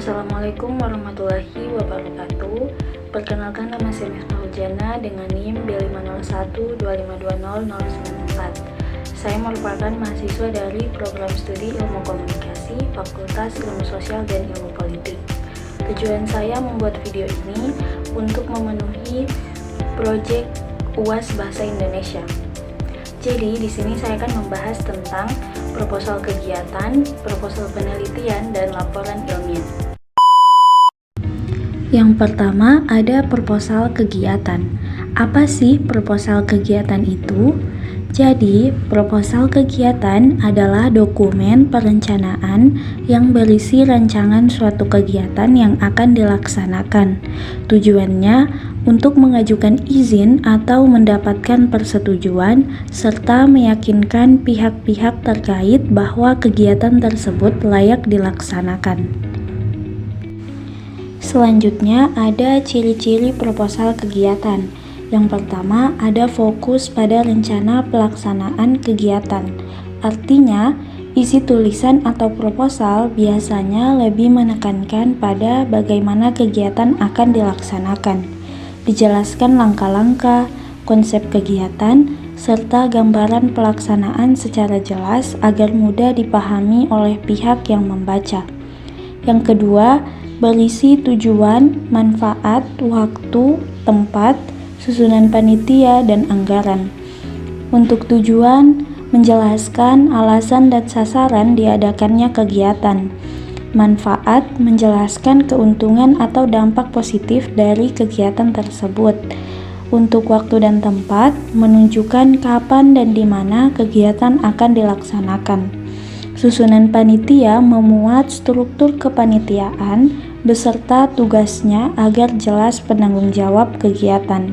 Assalamualaikum warahmatullahi wabarakatuh. Perkenalkan, nama saya Miftahul Jana dengan NIM B50125200904. Saya merupakan mahasiswa dari program studi Ilmu Komunikasi, Fakultas Ilmu Sosial dan Ilmu Politik. Tujuan saya membuat video ini untuk memenuhi proyek UAS Bahasa Indonesia. Jadi di sini saya akan membahas tentang proposal kegiatan, proposal penelitian, dan laporan ilmiah. Yang pertama ada proposal kegiatan. Apa sih proposal kegiatan itu? Jadi, proposal kegiatan adalah dokumen perencanaan yang berisi rancangan suatu kegiatan yang akan dilaksanakan. Tujuannya untuk mengajukan izin atau mendapatkan persetujuan serta meyakinkan pihak-pihak terkait bahwa kegiatan tersebut layak dilaksanakan. Selanjutnya ada ciri-ciri proposal kegiatan. Yang pertama, ada fokus pada rencana pelaksanaan kegiatan. Artinya, isi tulisan atau proposal biasanya lebih menekankan pada bagaimana kegiatan akan dilaksanakan. Dijelaskan langkah-langkah, konsep kegiatan, serta gambaran pelaksanaan secara jelas agar mudah dipahami oleh pihak yang membaca. Yang kedua, berisi tujuan, manfaat, waktu, tempat, susunan panitia, dan anggaran. Untuk tujuan, menjelaskan alasan dan sasaran diadakannya kegiatan. Manfaat, menjelaskan keuntungan atau dampak positif dari kegiatan tersebut. Untuk waktu dan tempat, menunjukkan kapan dan di mana kegiatan akan dilaksanakan. Susunan panitia memuat struktur kepanitiaan beserta tugasnya agar jelas penanggung jawab kegiatan.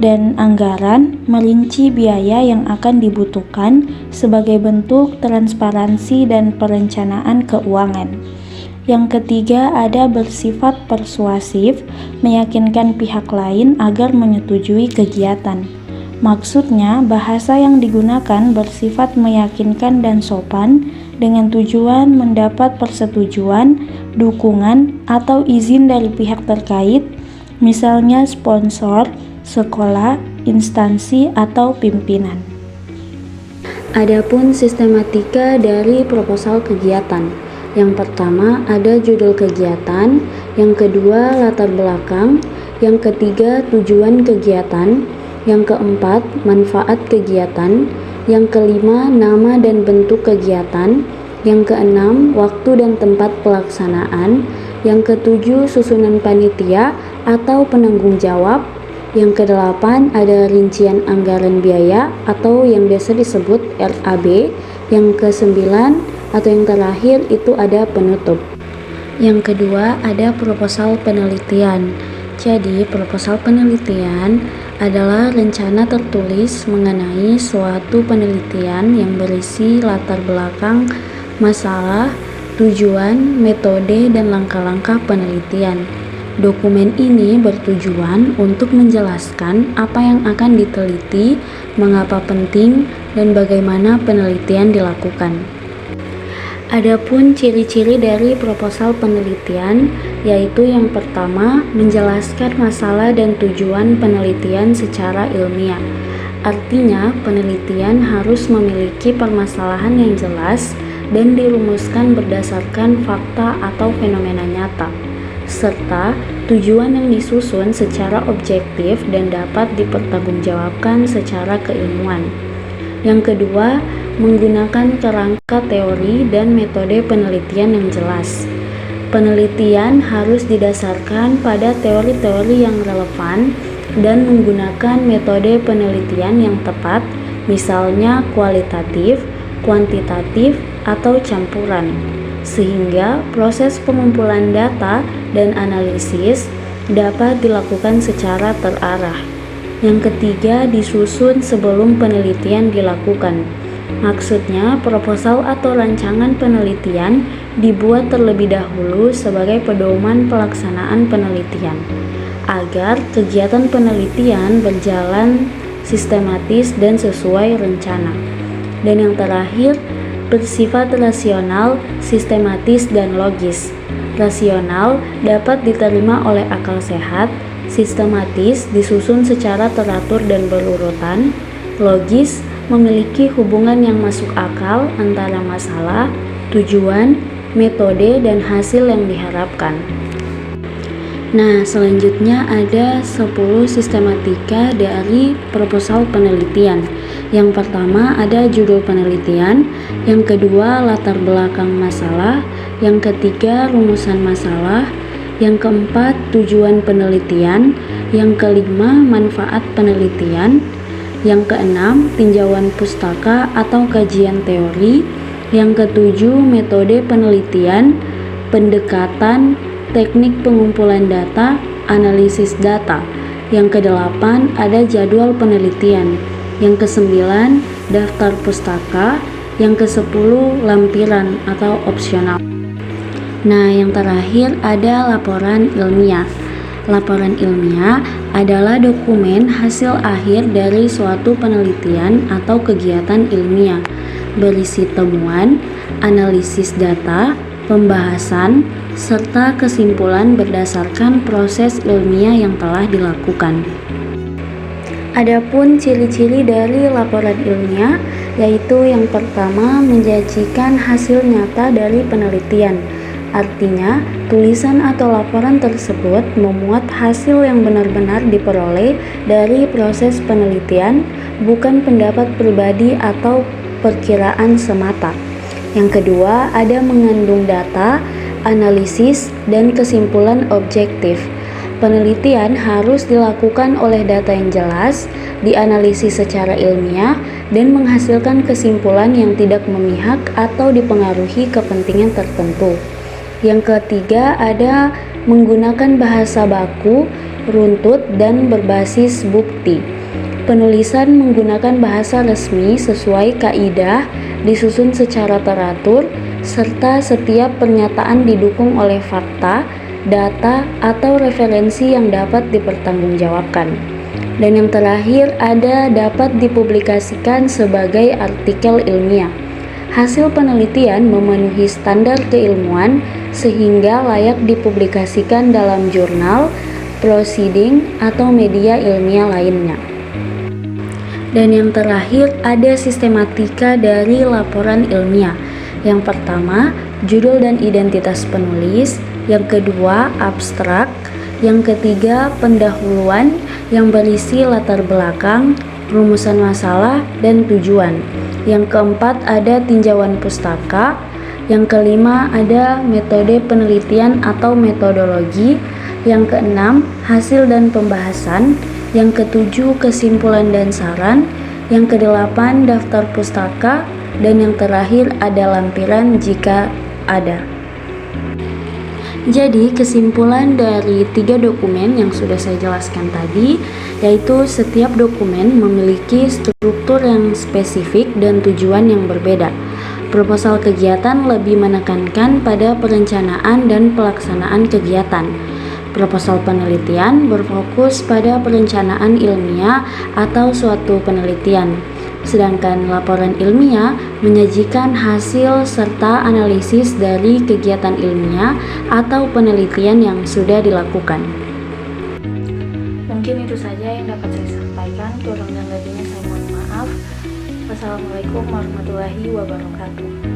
Dan anggaran merinci biaya yang akan dibutuhkan sebagai bentuk transparansi dan perencanaan keuangan. Yang ketiga ada bersifat persuasif, meyakinkan pihak lain agar menyetujui kegiatan. Maksudnya, bahasa yang digunakan bersifat meyakinkan dan sopan dengan tujuan mendapat persetujuan, dukungan, atau izin dari pihak terkait, misalnya sponsor, sekolah, instansi, atau pimpinan. Adapun sistematika dari proposal kegiatan. Yang pertama ada judul kegiatan, yang kedua latar belakang, yang ketiga tujuan kegiatan, yang keempat manfaat kegiatan, yang kelima nama dan bentuk kegiatan, yang keenam waktu dan tempat pelaksanaan, yang ketujuh susunan panitia atau penanggung jawab, yang kedelapan ada rincian anggaran biaya atau yang biasa disebut RAB, yang kesembilan atau yang terakhir itu ada penutup. Yang kedua ada proposal penelitian. Jadi proposal penelitian adalah rencana tertulis mengenai suatu penelitian yang berisi latar belakang masalah, tujuan, metode, dan langkah-langkah penelitian. Dokumen ini bertujuan untuk menjelaskan apa yang akan diteliti, mengapa penting, dan bagaimana penelitian dilakukan. Adapun ciri-ciri dari proposal penelitian, yaitu yang pertama, menjelaskan masalah dan tujuan penelitian secara ilmiah. Artinya, penelitian harus memiliki permasalahan yang jelas dan dirumuskan berdasarkan fakta atau fenomena nyata, serta tujuan yang disusun secara objektif dan dapat dipertanggungjawabkan secara keilmuan. Yang kedua, menggunakan kerangka teori dan metode penelitian yang jelas. Penelitian harus didasarkan pada teori-teori yang relevan dan menggunakan metode penelitian yang tepat, misalnya kualitatif, kuantitatif, atau campuran, sehingga proses pengumpulan data dan analisis dapat dilakukan secara terarah. Yang ketiga, disusun sebelum penelitian dilakukan. Maksudnya, proposal atau rancangan penelitian dibuat terlebih dahulu sebagai pedoman pelaksanaan penelitian, agar kegiatan penelitian berjalan sistematis dan sesuai rencana. Dan yang terakhir, bersifat rasional, sistematis, dan logis. rasional, dapat diterima oleh akal sehat, sistematis, disusun secara teratur dan berurutan, logis, memiliki hubungan yang masuk akal antara masalah, tujuan, metode, dan hasil yang diharapkan. Nah, selanjutnya ada 10 sistematika dari proposal penelitian. Yang pertama ada judul penelitian, yang kedua latar belakang masalah, yang ketiga rumusan masalah, yang keempat tujuan penelitian, yang kelima manfaat penelitian, yang keenam tinjauan pustaka atau kajian teori, yang ketujuh metode penelitian, pendekatan, teknik pengumpulan data, analisis data. Yang kedelapan ada jadwal penelitian. Yang kesembilan daftar pustaka. Yang kesepuluh lampiran atau opsional. Nah, yang terakhir ada laporan ilmiah. Laporan ilmiah adalah dokumen hasil akhir dari suatu penelitian atau kegiatan ilmiah, berisi temuan, analisis data, pembahasan, serta kesimpulan berdasarkan proses ilmiah yang telah dilakukan. Adapun ciri-ciri dari laporan ilmiah, yaitu yang pertama menjanjikan hasil nyata dari penelitian. Artinya, tulisan atau laporan tersebut memuat hasil yang benar-benar diperoleh dari proses penelitian, bukan pendapat pribadi atau perkiraan semata. Yang kedua, ada mengandung data, analisis, dan kesimpulan objektif. Penelitian harus dilakukan oleh data yang jelas, dianalisis secara ilmiah, dan menghasilkan kesimpulan yang tidak memihak atau dipengaruhi kepentingan tertentu. Yang ketiga, ada menggunakan bahasa baku, runtut, dan berbasis bukti. Penulisan menggunakan bahasa resmi sesuai kaidah, disusun secara teratur, serta setiap pernyataan didukung oleh fakta, data, atau referensi yang dapat dipertanggungjawabkan. Dan yang terakhir ada dapat dipublikasikan sebagai artikel ilmiah. Hasil penelitian memenuhi standar keilmuan sehingga layak dipublikasikan dalam jurnal, proceeding, atau media ilmiah lainnya. Dan yang terakhir ada sistematika dari laporan ilmiah. Yang pertama, judul dan identitas penulis. Yang kedua, abstrak. Yang ketiga, pendahuluan yang berisi latar belakang, rumusan masalah, dan tujuan. Yang keempat, ada tinjauan pustaka. Yang kelima, ada metode penelitian atau metodologi. Yang keenam, hasil dan pembahasan. Yang ketujuh, kesimpulan dan saran. Yang kedelapan, daftar pustaka. Dan yang terakhir, ada lampiran jika ada. Jadi, kesimpulan dari 3 dokumen yang sudah saya jelaskan tadi, yaitu setiap dokumen memiliki struktur yang spesifik dan tujuan yang berbeda. Proposal kegiatan lebih menekankan pada perencanaan dan pelaksanaan kegiatan. Proposal penelitian berfokus pada perencanaan ilmiah atau suatu penelitian. Sedangkan laporan ilmiah menyajikan hasil serta analisis dari kegiatan ilmiah atau penelitian yang sudah dilakukan. Mungkin itu saja yang dapat saya sampaikan. Kurang dan lebihnya saya mohon maaf. Wassalamualaikum warahmatullahi wabarakatuh.